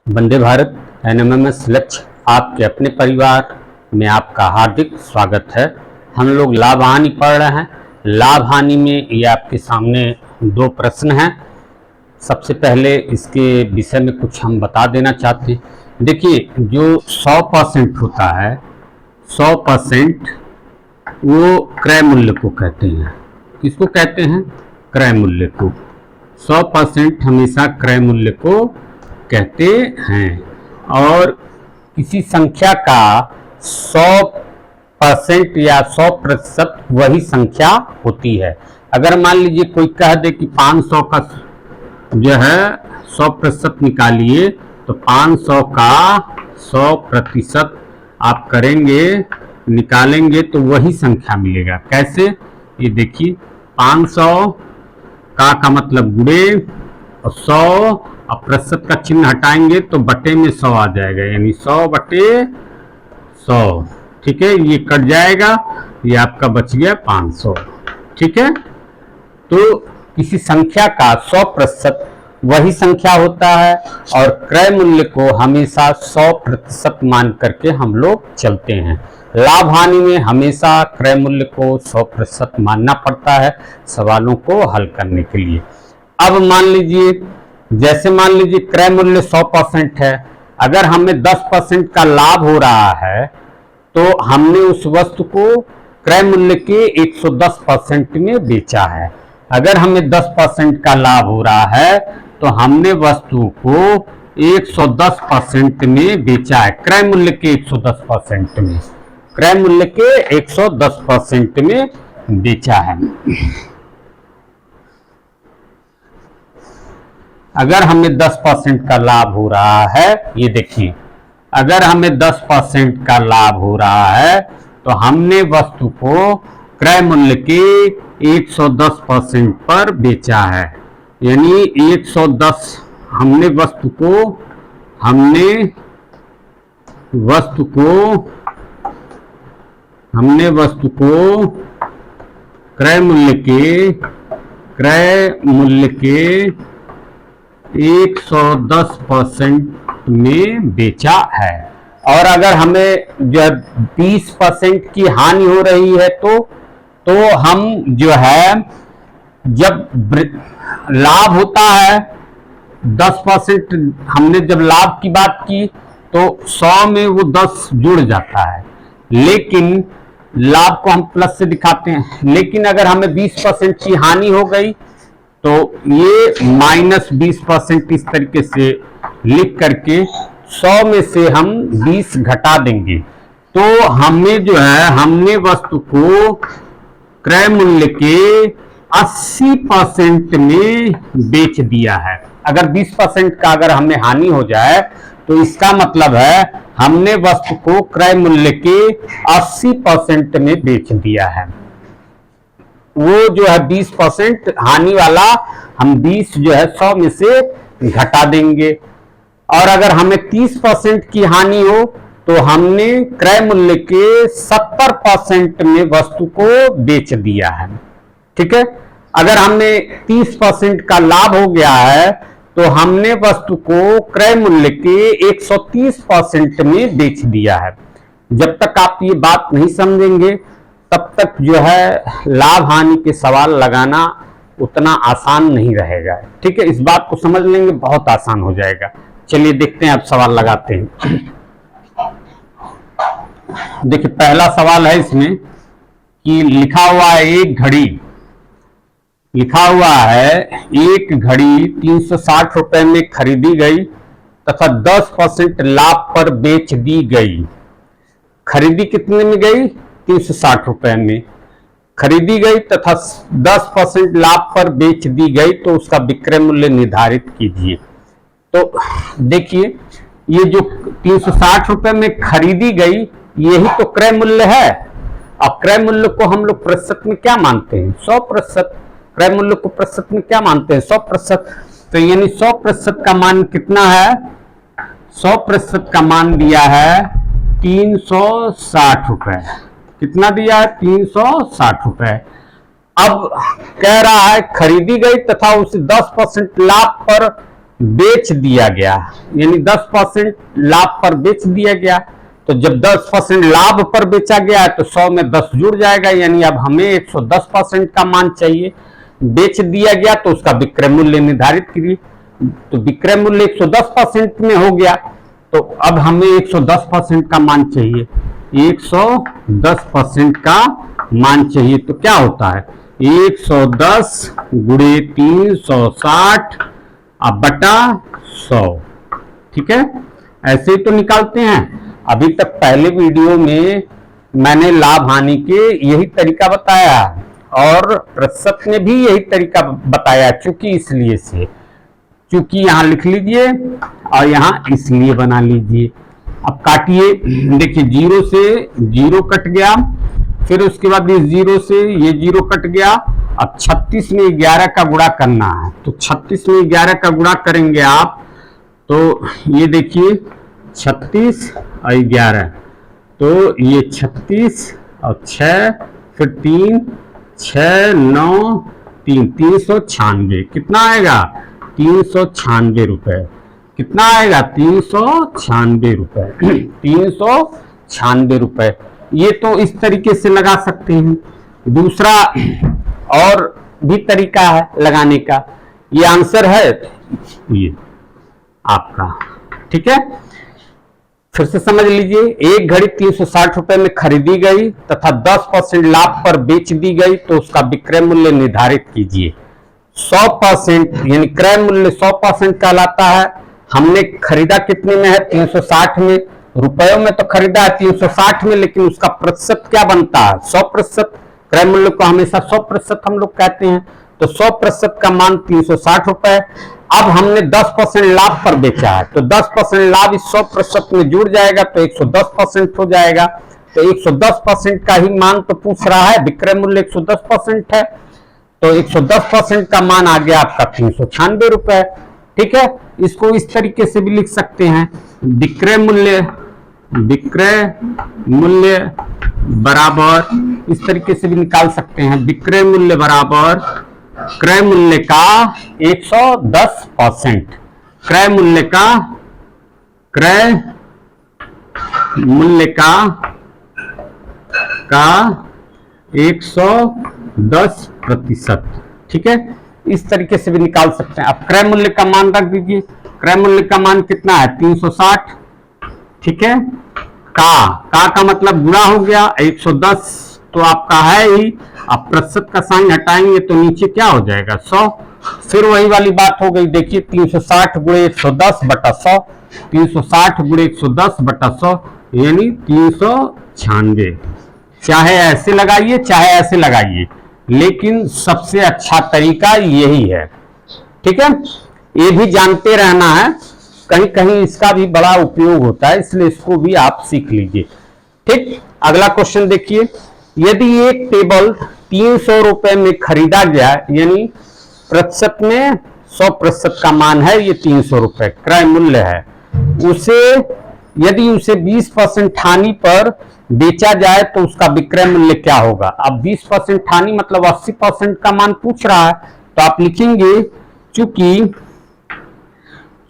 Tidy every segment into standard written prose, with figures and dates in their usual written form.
Vande Bharat NMIMS लक्ष्य आपके अपने परिवार में आपका हार्दिक स्वागत है। हम लोग लाभ हानि पढ़ रहे हैं। लाभ हानि में ये आपके सामने दो प्रश्न हैं। सबसे पहले इसके विषय में कुछ हम बता देना चाहते हैं। देखिए, जो 100% होता है, 100% वो क्रय मूल्य को कहते हैं। किसको कहते हैं? क्रय मूल्य को। 100% हमेशा क्रय मूल्य को कहते हैं। और किसी संख्या का 100% या 100% वही संख्या होती है। अगर मान लीजिए कोई कह दे कि 500 का जो है 100% निकालिए, तो 500 का 100% आप करेंगे, निकालेंगे तो वही संख्या मिलेगा। कैसे? ये देखिए, 500 का मतलब गुणे, और 100 और प्रतिशत का चिन्ह हटाएंगे तो बटे में 100 आ जाएगा, यानी 100/100। ठीक है, ये कट जाएगा, ये आपका बच गया 500। ठीक है, तो किसी संख्या का 100% वही संख्या होता है और क्रय मूल्य को हमेशा 100% मान करके हम लोग चलते हैं। लाभ हानि में हमेशा क्रय मूल्य को 100% मानना पड़ता है सवालों को हल करने के लिए। अब मान लीजिए, जैसे मान लीजिए क्रय मूल्य 100% है, अगर हमें 10% का लाभ हो रहा है तो हमने उस वस्तु को क्रय मूल्य के 110% में बेचा है। अगर हमें 10% का लाभ हो रहा है तो हमने वस्तु को 110% में बेचा है, क्रय मूल्य के 110% में, क्रय मूल्य के 110% में बेचा है। अगर हमें 10% का लाभ हो रहा है, ये देखिए, अगर हमें 10% का लाभ हो रहा है तो हमने वस्तु को क्रय मूल्य के 110% पर बेचा है, यानी 110 हमने वस्तु को क्रय मूल्य के 110% में बेचा है। और अगर हमें जब 20% की हानि हो रही है तो हम जो है, जब लाभ होता है 10%, हमने जब लाभ की बात की तो 100 में वो 10 जुड़ जाता है, लेकिन लाभ को हम प्लस से दिखाते हैं। लेकिन अगर हमें 20% की हानि हो गई तो ये -20% इस तरीके से लिख करके 100 में से हम 20 घटा देंगे, तो हमें जो है, हमने वस्तु को क्रय मूल्य के 80% में बेच दिया है। अगर 20% का अगर हमें हानि हो जाए तो इसका मतलब है हमने वस्तु को क्रय मूल्य के 80% में बेच दिया है। वो जो है 20% हानि वाला, हम 20 जो है 100 में से घटा देंगे। और अगर हमें 30% की हानि हो तो हमने क्रय मूल्य के 70% में वस्तु को बेच दिया है। ठीक है, अगर हमें 30% का लाभ हो गया है तो हमने वस्तु को क्रय मूल्य के 130% में बेच दिया है। जब तक आप ये बात नहीं समझेंगे तब तक जो है लाभ हानि के सवाल लगाना उतना आसान नहीं रहेगा। ठीक है, इस बात को समझ लेंगे, बहुत आसान हो जाएगा। चलिए देखते हैं, अब सवाल लगाते हैं। देखिए, पहला सवाल है इसमें कि लिखा हुआ है एक घड़ी, लिखा हुआ है एक घड़ी 360 रुपए में खरीदी गई तथा 10% लाभ पर बेच दी गई। खरीदी कितने में गई? 360 रुपए में खरीदी गई तथा 10% लाभ पर बेच दी गई, तो उसका विक्रय मूल्य निर्धारित कीजिए। तो देखिए, ये जो 360 रुपए में खरीदी गई, यही तो क्रय मूल्य है। अब क्रय मूल्य को हम लोग प्रतिशत में क्या मानते हैं? 100%। क्रय मूल्य को प्रतिशत में क्या मानते हैं? 100%। तो यानी 100% का मान कितना है? 100% का मान दिया है 360 रुपए। कितना दिया है? 360 रुपए। अब कह रहा है खरीदी गई तथा उसे 10% लाभ पर बेच दिया गया, यानी 10% लाभ पर बेच दिया गया। तो जब 10% लाभ पर बेचा गया है तो 100 में 10 जुड़ जाएगा, यानी अब हमें 110% का मान चाहिए। बेच दिया गया तो उसका विक्रय मूल्य निर्धारित करिए, तो विक्रय मूल्य 110% में हो गया, तो अब हमें 110% का मान चाहिए, 110% का मान चाहिए। तो क्या होता है 110 गुणे 360 अब बटा 100, ठीक है, ऐसे ही तो निकालते हैं। अभी तक पहले वीडियो में मैंने लाभ हानि के यही तरीका बताया और प्रतिशत में भी यही तरीका बताया, चूंकि यहां लिख लीजिए और यहां इसलिए बना लीजिए। अब काटिए, देखिए 0 से 0 कट गया, फिर उसके बाद इस 0 से ये 0 कट गया। अब 36 में 11 का गुणा करना है, तो 36 में 11 का गुणा करेंगे आप, तो ये देखिए 36 और 11, तो ये 36 और 6, फिर 3, 6, 9, 3, 396। कितना आएगा 396 रुपए। कितना आएगा 396 रुपए 396 रुपए। ये तो इस तरीके से लगा सकते हैं। दूसरा और भी तरीका है लगाने का, ये आंसर है ये आपका, ठीक है। फिर से समझ लीजिए, एक घड़ी 360 रुपए में खरीदी गई तथा 10% लाभ पर बेच दी गई, तो उसका विक्रय मूल्य निर्धारित कीजिए। 100% यानी क्रय मूल्य 100% कहलाता है। हमने खरीदा कितने में है 360 में, रुपयों में तो खरीदा है 360 में, लेकिन उसका प्रतिशत क्या बनता है 100%। क्रय मूल्य को हमेशा 100% हम लोग कहते हैं, तो 100% का मान 360 रुपए। अब हमने 10% लाभ पर बेचा है, तो 10% लाभ इस 100% में जुड़ जाएगा, तो 110% हो जाएगा। तो 110% का ही मान तो पूछ रहा है, विक्रय मूल्य 110% है, तो 110% का मान आ गया आपका 396 रुपए, ठीक है। इसको इस तरीके से भी लिख सकते हैं, विक्रय मूल्य बराबर, इस तरीके से भी निकाल सकते हैं, विक्रय मूल्य बराबर क्रय मूल्य का 110%, क्रय मूल्य का 110%, ठीक है। इस तरीके से भी निकाल सकते हैं। अब क्रय मूल्य का मान रख दीजिए, क्रय मूल्य का मान कितना है 360, ठीक है। का मतलब गुणा हो गया, 110 तो आपका है ही, अब प्रतिशत का साइन हटाएंगे तो नीचे क्या हो जाएगा 100। फिर वही वाली बात हो गई, देखिए 360 गुणे 110 बटा 100, 360 गुणे 110 बटा 100 यानी 396। चाहे ऐसे लगाइए चाहे ऐसे लगाइए, लेकिन सबसे अच्छा तरीका यही है, ठीक है। ये भी जानते रहना है, कहीं कहीं इसका भी बड़ा उपयोग होता है, इसलिए इसको भी आप सीख लीजिए, ठीक। अगला क्वेश्चन देखिए, यदि एक टेबल 300 रुपए में खरीदा गया, यानी प्रतिशत में 100% का मान है, ये 300 रुपए क्रय मूल्य है, यदि उसे 20% हानि पर बेचा जाए तो उसका विक्रय मूल्य क्या होगा। अब 20% हानि मतलब 80% का मान पूछ रहा है, तो आप लिखेंगे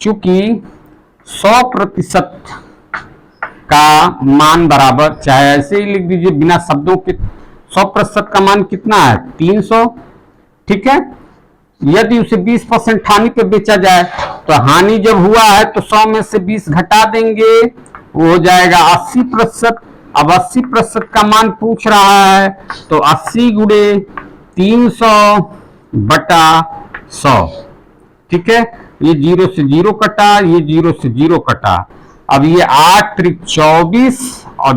चूंकि 100% का मान बराबर, चाहे ऐसे ही लिख दीजिए बिना शब्दों के, 100% का मान कितना है 300, ठीक है। यदि उसे 20% हानि पे बेचा जाए, तो हानि जब हुआ है तो 100 में से 20 घटा देंगे, वो हो जाएगा 80%। अब 80% का मान पूछ रहा है, तो 80 गुणे 300 बटा 100, ठीक है। ये 0 से 0 कटा, ये 0 से 0 कटा, अब ये 8 त्रिक 24 और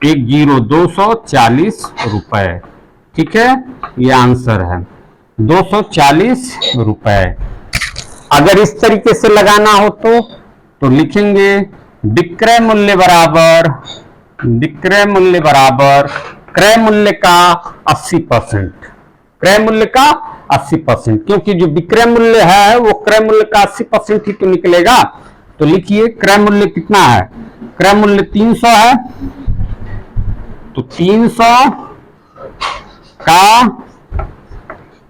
1 0 240 रुपए, ठीक है। ये आंसर है 240 रुपए। अगर इस तरीके से लगाना हो तो लिखेंगे विक्रय मूल्य बराबर क्रय मूल्य का 80%, क्रय मूल्य का 80%, क्योंकि जो विक्रय मूल्य है वो क्रय मूल्य का 80% ही तो निकलेगा। तो लिखिए क्रय मूल्य कितना है, क्रय मूल्य 300 है, तो 300 का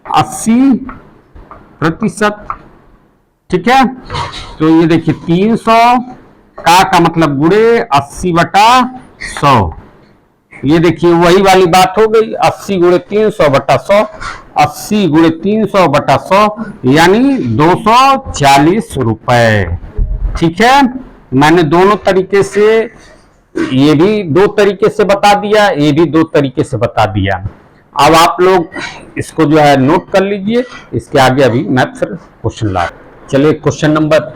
80%, ठीक है। तो ये देखिए 300 का मतलब गुणे 80/100। ये देखिए वही वाली बात हो गई, 80 गुणे 300/100, 80 गुणे 300/100 यानी 240 रुपए। ठीक है, मैंने दोनों तरीके से, ये भी दो तरीके से बता दिया, ये भी दो तरीके से बता दिया। अब आप लोग इसको जो है नोट कर लीजिए, इसके आगे अभी मैं फिर क्वेश्चन ला। चलिए क्वेश्चन नंबर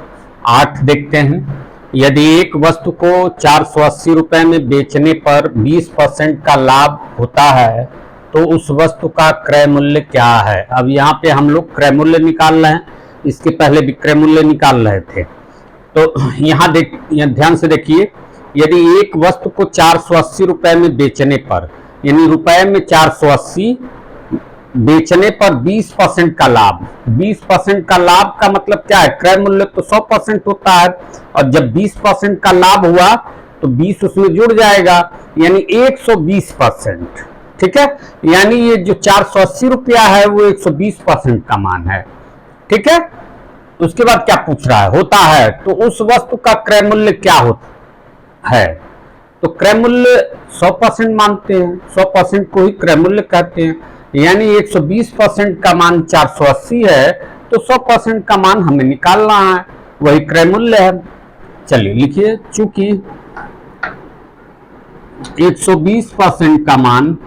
8 देखते हैं। यदि एक वस्तु को 480 रुपए में बेचने पर 20% का लाभ होता है तो उस वस्तु का क्रय मूल्य क्या है। अब यहाँ पे हम लोग क्रय मूल्य निकाल रहे हैं, इसके पहले विक्रय मूल्य निकाल रहे थे। तो यहाँ ध्यान से देखिए, यदि एक वस्तु को 480 रुपए में बेचने पर, यानी रुपए में 480, बेचने पर 20% का लाभ। 20% का लाभ का मतलब क्या है, क्रय मूल्य तो 100% होता है, और जब 20% का लाभ हुआ तो 20 उसमें जुड़ जाएगा, यानी 120%। ठीक है, यानी ये जो 480 रुपया है वो 120% का मान है। ठीक है, उसके बाद क्या पूछ रहा है, होता है तो उस वस्तु का क्रय मूल्य क्या होता है। तो क्रय मूल्य 100% मानते हैं, 100% को ही क्रय मूल्य कहते हैं, यानी 120% का मान 480 है तो 100% का मान हमें निकालना है, वही क्रय मूल्य है। चलिए लिखिए, चूंकि 120% का मान,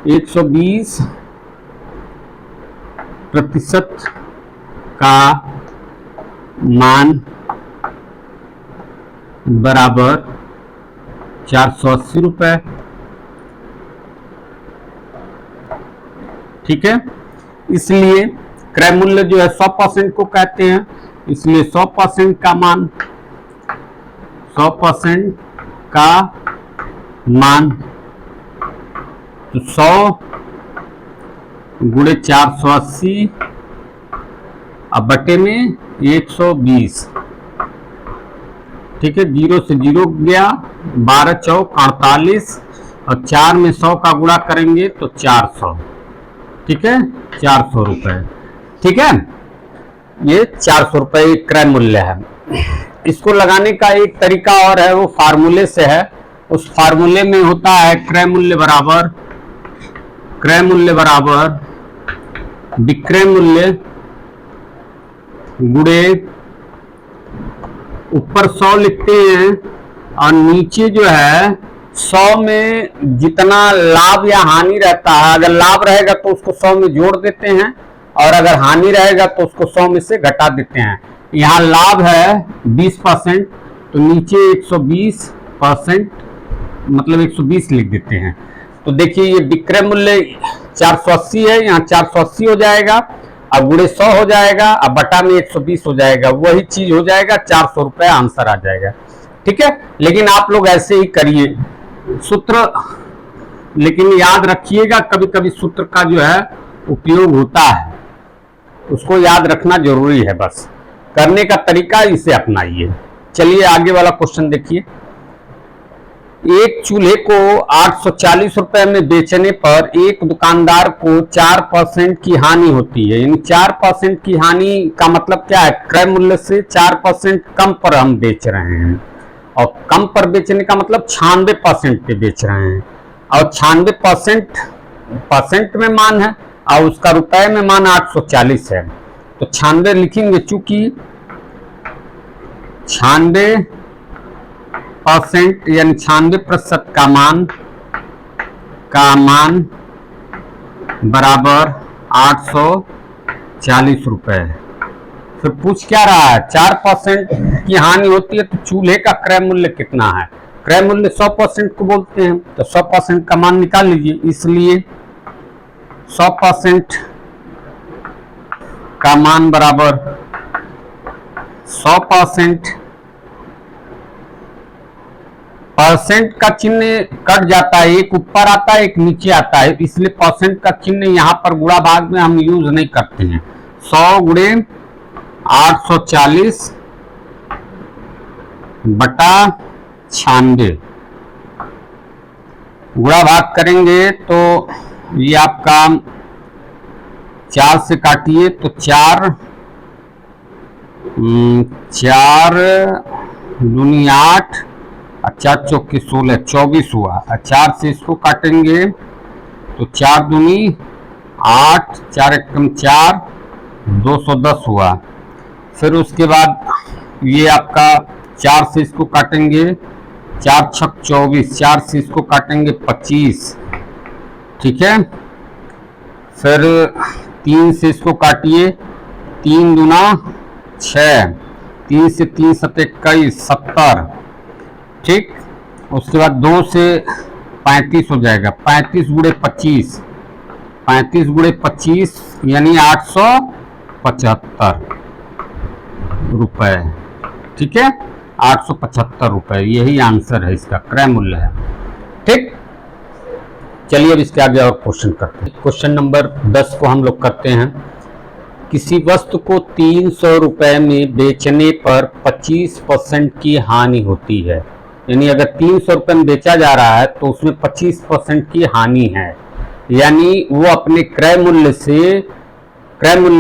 120% का मान बराबर 480 रुपए। ठीक है, इसलिए क्रय मूल्य जो है 100% को कहते हैं, इसलिए 100% का मान, 100% का मान तो 100 गुणे 480 अब बटे में 120। ठीक है, 0 से 0 गया, 12 चौक 48, और 4 में 100 का गुणा करेंगे तो 400। ठीक है, 400 रुपए। ठीक है, ये 400 रुपए क्रय मूल्य है। इसको लगाने का एक तरीका और है, वो फार्मूले से है। उस फार्मूले में होता है क्रय मूल्य बराबर विक्रय मूल्य गुणे, ऊपर 100 लिखते हैं और नीचे जो है 100 में जितना लाभ या हानि रहता है, अगर लाभ रहेगा तो उसको 100 में जोड़ देते हैं, और अगर हानि रहेगा तो उसको 100 में से घटा देते हैं। यहाँ लाभ है 20%, तो नीचे 120%, मतलब 120 लिख देते हैं। तो देखिए ये विक्रय मूल्य 480 है, यहाँ 480 हो जाएगा, अब गुणे 100 हो जाएगा, अब बटा में 120 हो जाएगा, वही चीज हो जाएगा, 400 रुपए आंसर आ जाएगा। ठीक है, लेकिन आप लोग ऐसे ही करिए सूत्र, लेकिन याद रखिएगा कभी कभी सूत्र का जो है उपयोग होता है, उसको याद रखना जरूरी है, बस करने का तरीका इसे अपनाइए। चलिए आगे वाला क्वेश्चन देखिए। एक चूल्हे को 840 रुपए में बेचने पर एक दुकानदार को 4% की हानि होती है, यानी 4% की हानि का मतलब क्या है, क्रय मूल्य से 4% कम पर हम बेच रहे हैं, और कम पर बेचने का मतलब 96% पे बेच रहे हैं, और 96% में मान है और उसका रुपए में मान 840 है। तो 96 लिखेंगे, चूंकि 96% यानी 96% का मान बराबर 840 रुपए। फिर पूछ क्या रहा है, 4% की हानि होती है तो चूल्हे का क्रय मूल्य कितना है। क्रय मूल्य 100% को बोलते हैं, तो 100% का मान निकाल लीजिए, इसलिए 100% का मान बराबर 100%, परसेंट का चिन्ह कट जाता है, एक ऊपर आता है एक नीचे आता है, इसलिए परसेंट का चिन्ह यहाँ पर गुणा भाग में हम यूज नहीं करते हैं। 100 गुणे 840 बटा 96 गुणा भाग करेंगे तो ये आपका 4 से काटिए तो 4 4 दूनी 8, 4 चौके 16, 24 हुआ। 4 से इसको काटेंगे तो 4 दूनी 8, 4 एकम 4, 210 हुआ। फिर उसके बाद ये आपका 4 से इसको काटेंगे, 4 छक 24, 4 से इसको काटेंगे 25, ठीक है। फिर 3 से इसको काटिए, 3 दूना 6, 3 से 3 सत 21, 70, ठीक। उसके बाद 2 से 35 हो जाएगा, 35 गुणे 25, 35 गुणे 25 यानी 875 रुपए, ठीक है। 875 रुपए यही आंसर है, इसका क्रय मूल्य है, ठीक। चलिए अब इसके आगे और क्वेश्चन करते हैं। क्वेश्चन नंबर 10 को हम लोग करते हैं। किसी वस्तु को 300 रुपए में बेचने पर 25% की हानि होती है। यानी अगर 300 रुपए में बेचा जा रहा है तो उसमें 25% की हानि है, यानी वो अपने क्रय मूल्य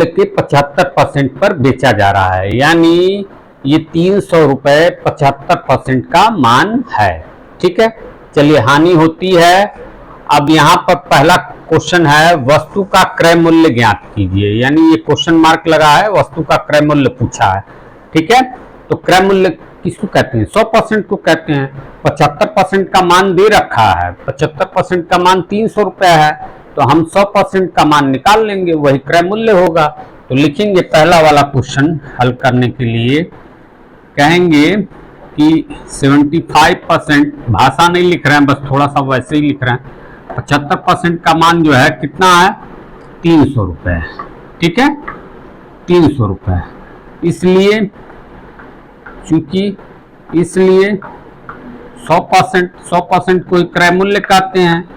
के 75% पर बेचा जा रहा है, यानी ये 300 रुपए 75% का मान है, ठीक है। चलिए हानि होती है। अब यहाँ पर पहला क्वेश्चन है वस्तु का क्रय मूल्य ज्ञात कीजिए, यानी ये क्वेश्चन मार्क लगा है, वस्तु का क्रय मूल्य पूछा है, ठीक है। तो क्रय मूल्य किसको कहते हैं? 100% को कहते हैं। 75% का मान दे रखा है, 75% का मान 300 रुपए है, तो हम 100% का मान निकाल लेंगे, वही क्रय मूल्य होगा। तो लिखेंगे पहला वाला क्वेश्चन हल करने के लिए कहेंगे कि 75%, भाषा नहीं लिख रहे हैं, बस थोड़ा सा वैसे ही लिख रहे हैं। 75% का मान जो है कितना है? 300 रुपए, ठीक है, 300 रुपए। इसलिए चूंकि 100% को क्रय मूल्य कहते हैं,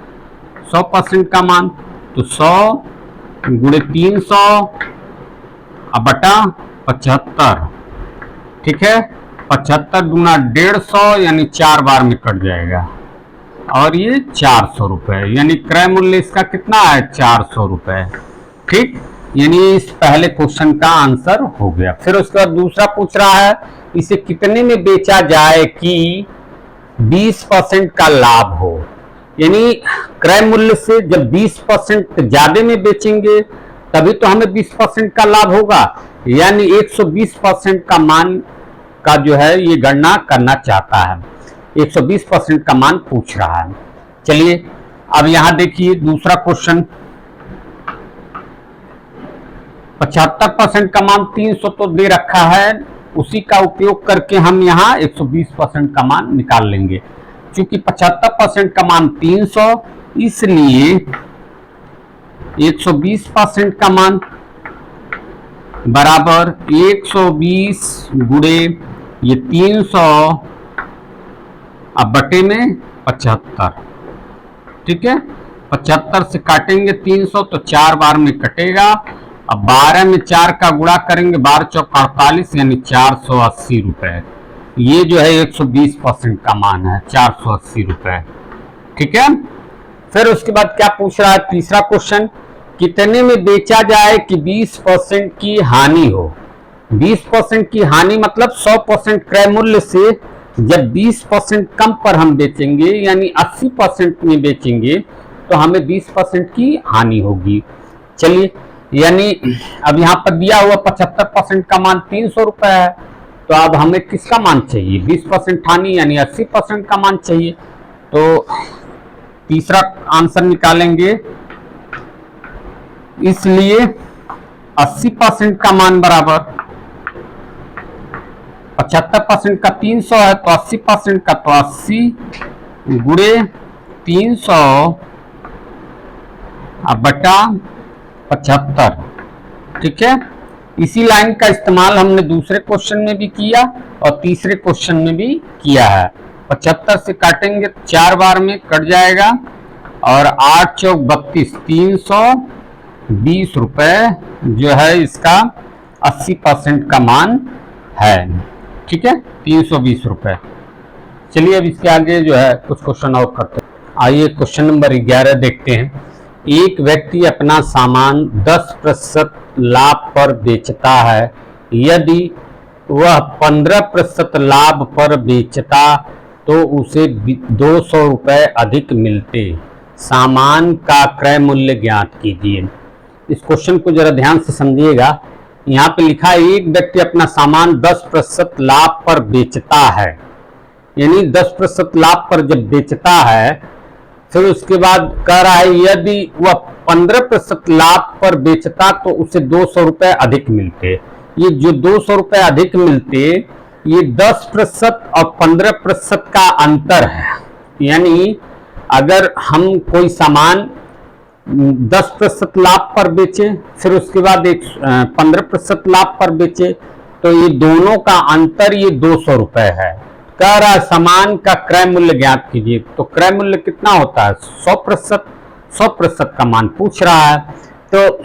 100% का मान, तो 100 गुणे 300 बटा 75, ठीक है। 75 दूना 150 यानी 4 बार में कट जाएगा, और ये 400 रुपए, यानी क्रय मूल्य इसका कितना है? 400 रुपए, ठीक। यानी इस पहले क्वेश्चन का आंसर हो गया। फिर उसके बाद दूसरा पूछ रहा है इसे कितने में बेचा जाए कि 20% का लाभ हो। यानी क्रय मूल्य से जब 20% ज्यादा में बेचेंगे तभी तो हमें 20% का लाभ होगा, यानी 120% का मान का जो है ये गणना करना चाहता है, 120% का मान पूछ रहा है। चलिए अब यहां देखिए दूसरा क्वेश्चन, 75% का मान 300 तो दे रखा है, उसी का उपयोग करके हम यहाँ 120% का मान निकाल लेंगे। क्योंकि 75% का मान 300, इसलिए 120% का मान बराबर 120 गुणे ये 300 अब बटे में 75, ठीक है। 75 से काटेंगे 300 तो 4 बार में कटेगा। अब 12 में 4 का गुणा करेंगे, 12 चौक 48 यानी 480 रुपए। ये जो है 120% का मान है, 480 रुपए, ठीक है। फिर उसके बाद क्या पूछ रहा है तीसरा क्वेश्चन, कितने में बेचा जाए कि 20% की हानि हो। 20% की हानि मतलब 100% क्रय मूल्य से जब 20% कम पर हम बेचेंगे, यानी 80% में बेचेंगे, तो हमें 20% की हानि होगी। चलिए, यानी अब यहाँ पर दिया हुआ 75% का मान 300 रुपए है, तो अब हमें किसका मान चाहिए? 20% हानि यानी 80% का मान चाहिए। तो तीसरा आंसर निकालेंगे, इसलिए 80% का मान बराबर 75% का 300 है, तो 80% का तो 80 गुणे 300 बटा 75, ठीक है। इसी लाइन का इस्तेमाल हमने दूसरे क्वेश्चन में भी किया और तीसरे क्वेश्चन में भी किया है। 75 से काटेंगे 4 बार में कट जाएगा, और 8 चौक 32, 320 रुपए जो है इसका 80% का मान है, ठीक है, 320 रुपए। चलिए अब इसके आगे जो है कुछ क्वेश्चन और करते हैं। आइए क्वेश्चन नंबर 11 देखते हैं। एक व्यक्ति अपना सामान 10% लाभ पर बेचता है। यदि वह 15% लाभ पर बेचता तो उसे 200 रुपये अधिक मिलते। सामान का क्रय मूल्य ज्ञात कीजिए। इस क्वेश्चन को जरा ध्यान से समझिएगा। यहाँ पे लिखा है एक व्यक्ति अपना सामान 10% लाभ पर बेचता है, यानी 10% लाभ पर जब बेचता है, फिर उसके बाद कह रहा है यदि वह 15% लाभ पर बेचता तो उसे 200 रुपये अधिक मिलते। ये जो 200 रुपये अधिक मिलते, ये 10% और 15% का अंतर है। यानी अगर हम कोई सामान 10% लाभ पर बेचे, फिर उसके बाद 15% लाभ पर बेचे, तो ये दोनों का अंतर ये 200 रुपये है। कह रहा है सामान का क्रय मूल्य ज्ञात कीजिए। तो क्रय मूल्य कितना होता है? 100% का मान पूछ रहा है। तो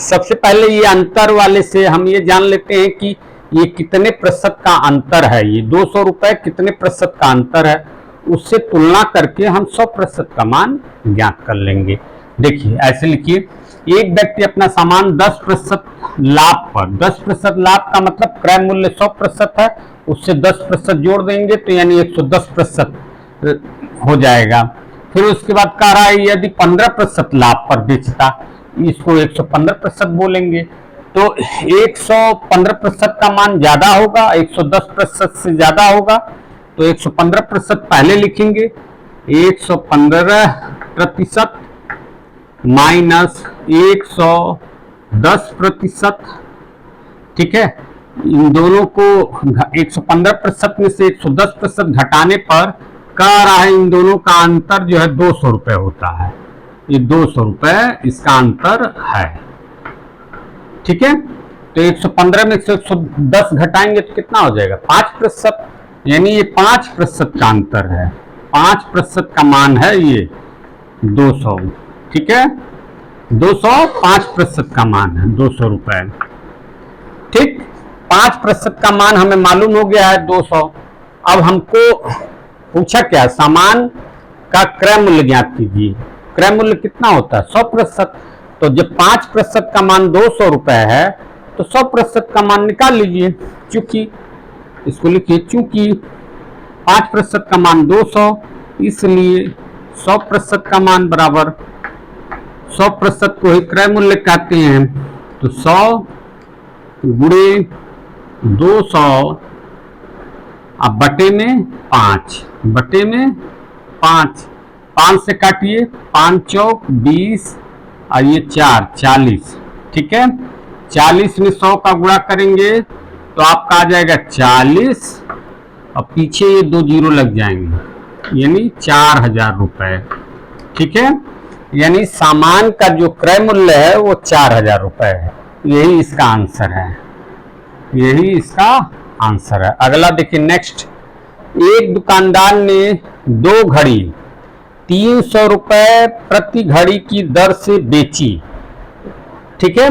सबसे पहले ये अंतर वाले से हम ये जान लेते हैं कि ये कितने प्रतिशत का अंतर है। ये 200 रुपये कितने प्रतिशत का अंतर है, उससे तुलना करके हम 100% का मान ज्ञात कर लेंगे। देखिए ऐसे लिखिए, एक व्यक्ति अपना सामान 10% लाभ पर, 10% लाभ का मतलब क्रय मूल्य 100% है, उससे 10% जोड़ देंगे तो यानी 110% हो जाएगा। फिर उसके बाद कह रहा है यदि 15% लाभ पर बेचता, इसको 115% बोलेंगे। तो 115% का मान ज्यादा होगा, 110% से ज्यादा होगा, तो 115% पहले लिखेंगे। 115% माइनस 110%, ठीक है। इन दोनों को 115% में से 110% घटाने पर कह रहा है इन दोनों का अंतर जो है 200 रुपये होता है। ये 200 रुपये इसका अंतर है, ठीक है। तो 115 में से 110 घटाएंगे तो कितना हो जाएगा? 5%, यानी ये 5% का अंतर है। 5% का मान है ये 200, ठीक है। 200 5% का मान है 200 रुपये, ठीक। 5% का मान हमें मालूम हो गया है 200। अब हमको पूछा क्या? सामान का क्रय मूल्य ज्ञात कीजिए। क्रय मूल्य कितना होता है? 100%। तो जब 5% का मान 200 रुपये है तो 100% का मान निकाल लीजिए। चूंकि इसको लिखिए, चूंकि 5% का मान 200, इसलिए 100% का मान बराबर 100% को ही क्रय मूल्य कहते हैं। तो 100 गुणे 200 अब बटे में 5, बटे में 5, 5 से काटिए, 5 चौक 20 और ये 4 40, ठीक है। 40 में 100 का गुणा करेंगे तो आपका आ जाएगा 40 और पीछे ये 2 जीरो लग जाएंगे, यानी 4000 रुपये, ठीक है। यानी सामान का जो क्रय मूल्य है वो 4000 रुपये है। यही इसका आंसर है, यही इसका आंसर है। अगला देखिए नेक्स्ट। एक दुकानदार ने 2 घड़ी 300 रुपये प्रति घड़ी की दर से बेची, ठीक है।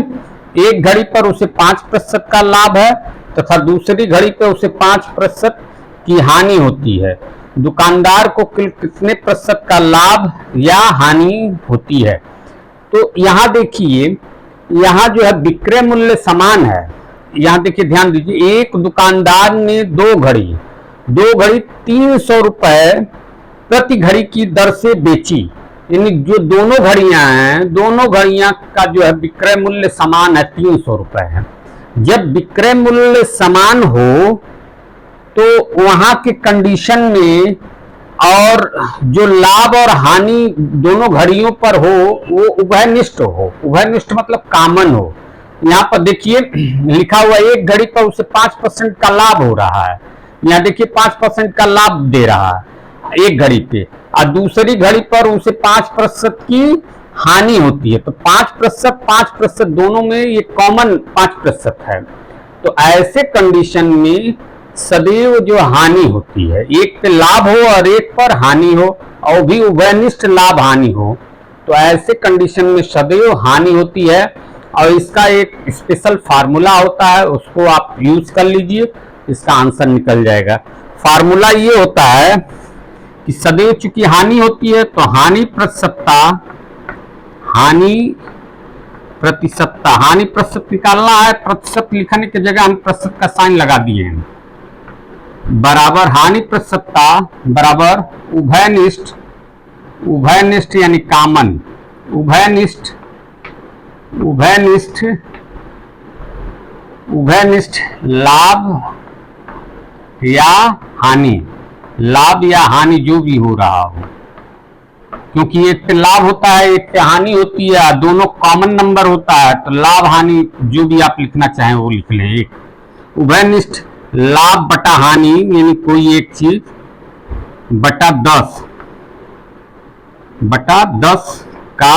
एक घड़ी पर उसे 5% का लाभ है तथा दूसरी घड़ी पर उसे 5% की हानि होती है। दुकानदार को कितने प्रतिशत का लाभ या हानि होती है? तो यहाँ देखिए, यहाँ जो है विक्रय मूल्य समान है। यहाँ देखिए, ध्यान दीजिए, एक दुकानदार ने 2 घड़ी 300 रुपये प्रति घड़ी की दर से बेची, यानी जो दोनों घड़ियां हैं, दोनों घड़ियां का जो है विक्रय मूल्य समान है, 300 रुपये है। जब विक्रय मूल्य समान हो तो वहां के कंडीशन में और जो लाभ और हानि दोनों घड़ियों पर हो वो उभयनिष्ठ हो। उभयनिष्ठ मतलब कॉमन हो। यहाँ पर देखिए लिखा हुआ एक घड़ी पर उसे 5% का लाभ हो रहा है। यहाँ देखिए 5% का लाभ दे रहा है एक घड़ी पे, और दूसरी घड़ी पर उसे 5% की हानि होती है। तो 5% दोनों में ये कॉमन 5% है। तो ऐसे कंडीशन में सदैव जो हानि होती है, एक पे लाभ हो और एक पर हानि हो, और भी उभयनिष्ठ लाभ हानि हो, तो ऐसे कंडीशन में सदैव हानि होती है। और इसका एक स्पेशल फार्मूला होता है, उसको आप यूज कर लीजिए, इसका आंसर निकल जाएगा। फार्मूला ये होता है कि सदैव चूंकि हानि होती है तो हानि प्रतिशतता, हानि प्रतिशतता, हानि प्रतिशत निकालना है, प्रतिशत लिखने की जगह हम प्रतिशत का साइन लगा दिए हैं, बराबर हानि प्रतिशतता बराबर उभयनिष्ठ, उभयनिष्ठ यानी कॉमन, उभयनिष्ठ, उभयनिष्ठ, उभयनिष्ठ लाभ या हानि, लाभ या हानि जो भी हो रहा हो, क्योंकि एक पे लाभ होता है एक पे हानि होती है, दोनों कॉमन नंबर होता है, तो लाभ हानि जो भी आप लिखना चाहें वो लिख लें। एक उभयनिष्ठ लाभ बटा हानि यानी कोई एक चीज बटा 10 का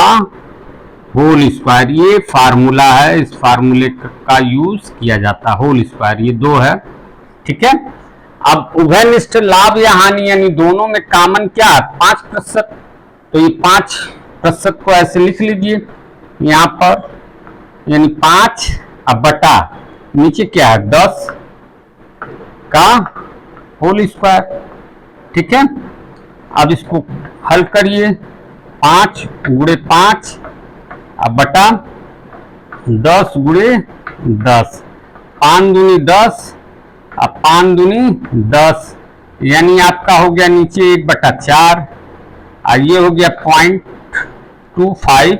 होल स्क्वायर, ये फार्मूला है, इस फार्मूले का यूज किया जाता है, होल स्क्वायर, ये 2 है, ठीक है। अब उभयनिष्ठ लाभ या हानि यानी दोनों में कॉमन क्या है 5%, तो ये 5% को ऐसे लिख लीजिए यहां पर, यानी 5 अब बटा नीचे क्या है 10 का होल स्क्वायर, ठीक है। अब इसको हल करिए, 5 गुणे 5 अब बटा 10 गुणे 10, 5 दूनी 10 अब 5 दूनी 10, यानी आपका हो गया नीचे 1/4 और ये हो गया 0.25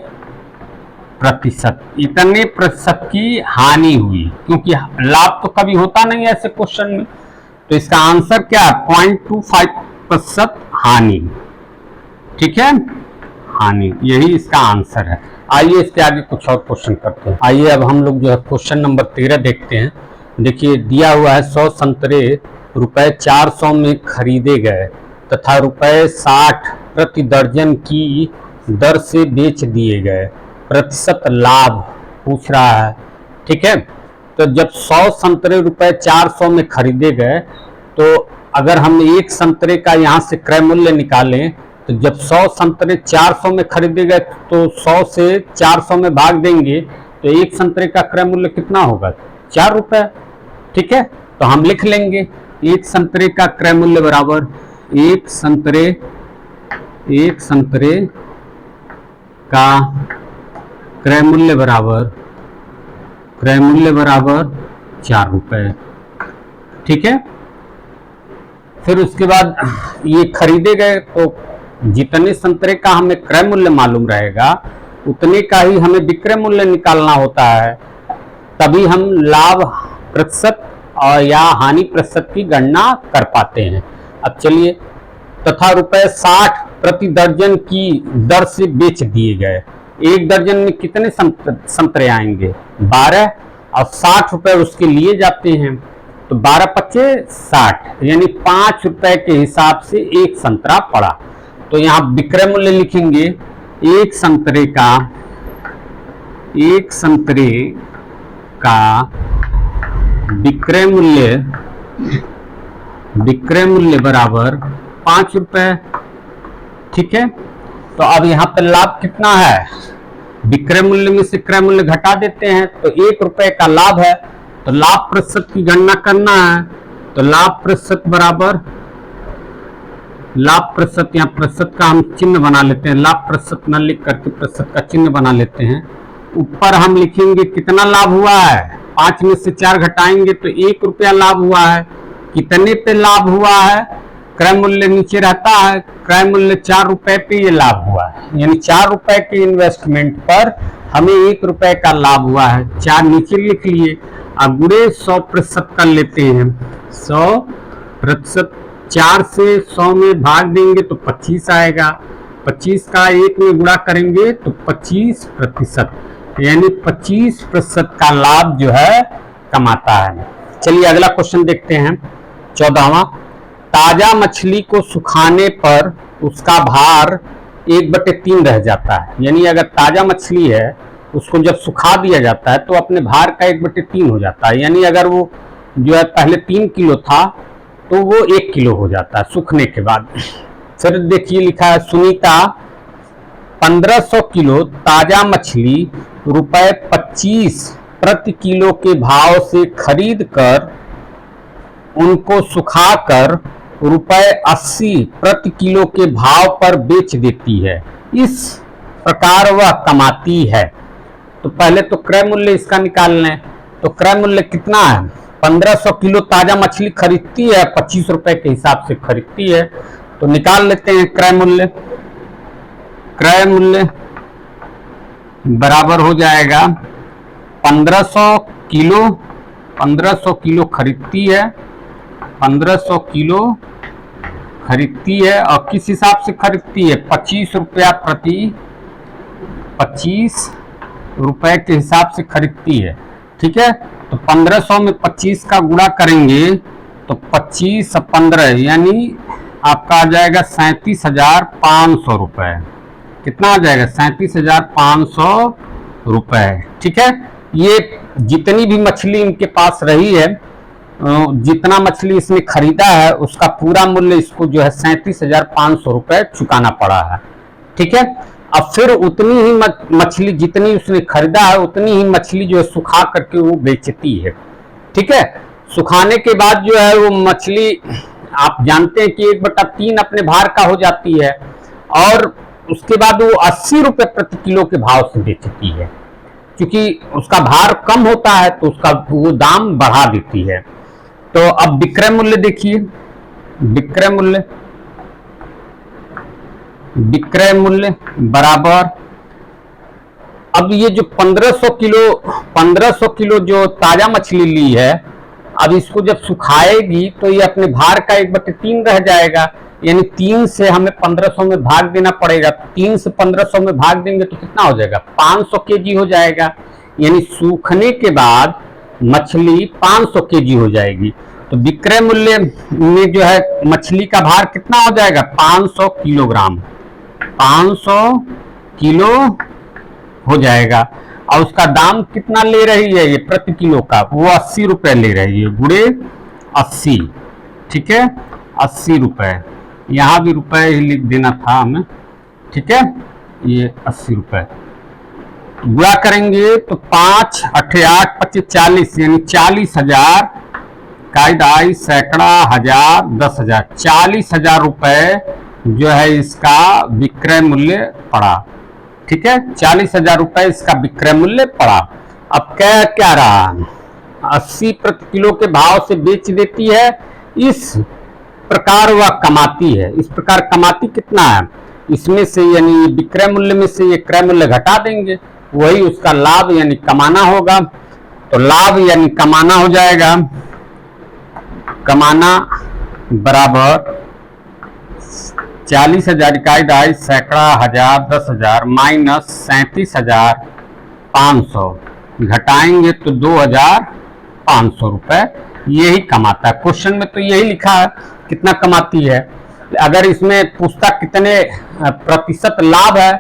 प्रतिशत, इतने प्रतिशत की हानि हुई, क्योंकि लाभ तो कभी होता नहीं है ऐसे क्वेश्चन में, तो इसका आंसर क्या है 0.25% हानि, ठीक है, हानि, यही इसका आंसर है। आइए इसके आगे कुछ और क्वेश्चन करते हैं। आइए अब हम लोग जो है क्वेश्चन नंबर 13 देखते हैं। देखिए दिया हुआ है 100 संतरे रुपए 400 में खरीदे गए तथा रुपए 60 प्रति दर्जन की दर से बेच दिए गए, प्रतिशत लाभ पूछ रहा है, ठीक है। तो जब 100 संतरे रुपए 400 में खरीदे गए, तो अगर हम एक संतरे का यहाँ से क्रय मूल्य निकालें, तो जब 100 संतरे 400 में खरीदे गए तो 100 से 400 में भाग देंगे तो एक संतरे का क्रय मूल्य कितना होगा 4 रुपए, ठीक है। तो हम लिख लेंगे एक संतरे का क्रय मूल्य बराबर एक संतरे का क्रय मूल्य बराबर 4 रुपए, ठीक है। फिर उसके बाद ये खरीदे गए, तो जितने संतरे का हमें क्रय मूल्य मालूम रहेगा उतने का ही हमें विक्रय मूल्य निकालना होता है, तभी हम लाभ प्रतिशत और या हानि प्रतिशत की गणना कर पाते हैं। अब चलिए, तथा रुपए 60 प्रति दर्जन की दर से बेच दिए गए, एक दर्जन में कितने संतरे आएंगे 12 और 60 रुपए उसके लिए जाते हैं, तो 12×5 = 60, यानी 5 रुपए के हिसाब से एक संतरा पड़ा। तो यहाँ विक्रय मूल्य लिखेंगे एक संतरे का विक्रय मूल्य बराबर 5 रुपए, ठीक है। तो अब यहाँ पर लाभ कितना है, विक्रय मूल्य में से क्रय मूल्य घटा देते हैं, तो 1 रुपए का लाभ है, तो लाभ प्रतिशत की गणना करना है, तो लाभ प्रतिशत बराबर, लाभ प्रतिशत, यहाँ प्रतिशत का हम चिन्ह बना लेते हैं, लाभ प्रतिशत न लिख करके प्रतिशत का चिन्ह बना लेते हैं। ऊपर हम लिखेंगे कितना लाभ हुआ है, 5 में से 4 घटाएंगे तो 1 रुपया लाभ हुआ है, कितने पे लाभ हुआ है, क्रय मूल्य नीचे रहता है, क्रय मूल्य 4 रुपए पे ये लाभ हुआ है, यानी 4 रुपए के इन्वेस्टमेंट पर हमें 1 रुपए का लाभ हुआ है, 4 नीचे लिख लिए। अब गुणे 100% कर लेते हैं, 100%, 4 से 100 में भाग देंगे तो 25 आएगा, 25 का 1 में गुणा करेंगे तो 25%, यानी 25% का लाभ जो है कमाता है। चलिए अगला क्वेश्चन देखते हैं, 14वां। ताजा मछली को सुखाने पर उसका भार 1/3 रह जाता है, यानी अगर ताजा मछली है उसको जब सुखा दिया जाता है तो अपने भार का 1/3 हो जाता है, यानी अगर वो जो है पहले 3 किलो था तो वो 1 किलो हो जाता है सूखने के बाद। फिर देखिए लिखा है सुनीता 1500 किलो ताजा मछली रुपए 25 प्रति किलो के भाव से खरीद कर उनको सुखाकर रुपए 80 प्रति किलो के भाव पर बेच देती है, इस प्रकार वह कमाती है। तो पहले तो क्रय मूल्य इसका निकाल लें। तो क्रय मूल्य कितना है, 1500 किलो ताजा मछली खरीदती है, 25 रुपए के हिसाब से खरीदती है। तो निकाल लेते हैं क्रय मूल्य। क्रय मूल्य बराबर हो जाएगा 1500 किलो खरीदती है, 1500 किलो खरीदती है और किस हिसाब से खरीदती है, 25 रुपया प्रति 25 रुपए के हिसाब से खरीदती है। ठीक है, तो 1500 में 25 का गुणा करेंगे तो 25 15 यानी आपका आ जाएगा 37,500 रुपए। कितना आ जाएगा, 37,500 रुपए। ठीक है, ये जितनी भी मछली इनके पास रही है, जितना मछली इसने खरीदा है उसका पूरा मूल्य इसको जो है 37,500 रुपए चुकाना पड़ा है। ठीक है, अब फिर उतनी ही मछली जितनी उसने खरीदा है उतनी ही मछली जो है सुखा करके वो बेचती है। ठीक है, सुखाने के बाद जो है वो मछली आप जानते हैं कि 1/3 अपने भार का हो जाती है और उसके बाद वो 80 रुपए प्रति किलो के भाव से बेचती है। क्योंकि उसका भार कम होता है तो उसका वो दाम बढ़ा देती है। तो अब विक्रय मूल्य देखिए, विक्रय मूल्य बराबर, अब ये जो 1500 किलो जो ताजा मछली ली है, अब इसको जब सुखाएगी तो ये अपने भार का 1/3 रह जाएगा, यानी 3 से हमें 1500 में भाग देना पड़ेगा। 3 से 1500 में भाग देंगे तो कितना हो जाएगा, 500 केजी हो जाएगा। यानी सूखने के बाद मछली 500 केजी हो जाएगी। तो विक्रय मूल्य में जो है मछली का भार कितना हो जाएगा, 500 किलोग्राम, 500 किलो हो जाएगा। और उसका दाम कितना ले रही है ये प्रति किलो का, वो 80 रुपए ले रही है, गुणे 80। ठीक है, 80 रुपए, यहाँ भी रुपए ही लिख देना था हमें। ठीक है, ये 80 रुपए गुणा करेंगे तो 5 8 8 25 40 यानी 40,000 कायदाई सैकड़ा हजार 10,000, 40,000 रुपए जो है इसका विक्रय मूल्य पड़ा। ठीक है, 40,000 रुपए इसका विक्रय मूल्य पड़ा। अब क्या रहा, 80 प्रति किलो के भाव से बेच देती है, इस प्रकार वह कमाती है। इस प्रकार कमाती कितना है, इसमें से यानी विक्रय मूल्य में से ये क्रय मूल्य घटा देंगे, वही उसका लाभ यानी कमाना होगा। तो लाभ यानी कमाना हो जाएगा, कमाना बराबर 40,000 इकाई दहाई सैकड़ा हजार 10,000 माइनस 37,500 घटाएंगे तो 2,500 रुपए यही कमाता है। क्वेश्चन में तो यही लिखा है कितना कमाती है। अगर इसमें पूछता कितने प्रतिशत लाभ है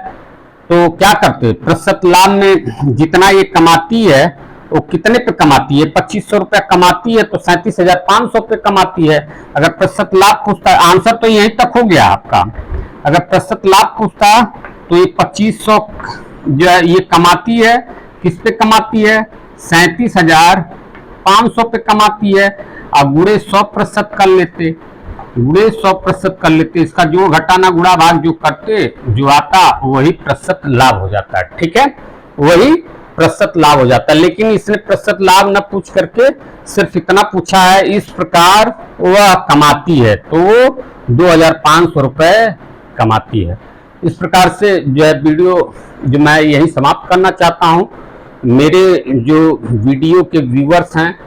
तो क्या करते, प्रतिशत लाभ में जितना ये कमाती है वो कितने पे कमाती है, 2500 रुपया कमाती है तो 37,500 पे कमाती है। अगर प्रतिशत लाभ पूछता है, आंसर तो यहीं तक हो गया आपका। अगर प्रतिशत लाभ पूछता तो ये 2500 जो है ये कमाती है, किस पे कमाती है, 37,500 पे कमाती है। अब गुणे 100% कर लेते, गुणे 100% कर लेते, इसका जो घटाना गुणा भाग जो करते जो आता वही प्रतिशत लाभ हो जाता है। ठीक है, वही प्रतिशत लाभ हो जाता है। लेकिन इसने प्रतिशत लाभ न पूछ करके सिर्फ इतना पूछा है, इस प्रकार वह कमाती है, तो वो 2,500 रुपए कमाती है। इस प्रकार से जो है वीडियो जो मैं यही समाप्त करना चाहता हूँ। मेरे जो वीडियो के व्यूअर्स हैं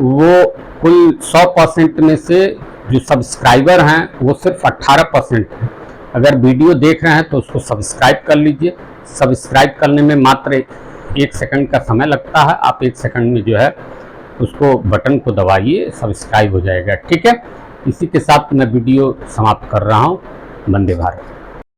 वो कुल 100% में से जो सब्सक्राइबर हैं वो सिर्फ 18% हैं। अगर वीडियो देख रहे हैं तो उसको सब्सक्राइब कर लीजिए। सब्सक्राइब करने में मात्र 1 सेकंड का समय लगता है, आप 1 सेकंड में जो है उसको बटन को दबाइए, सब्सक्राइब हो जाएगा। ठीक है, इसी के साथ मैं वीडियो समाप्त कर रहा हूँ। वंदे भारत।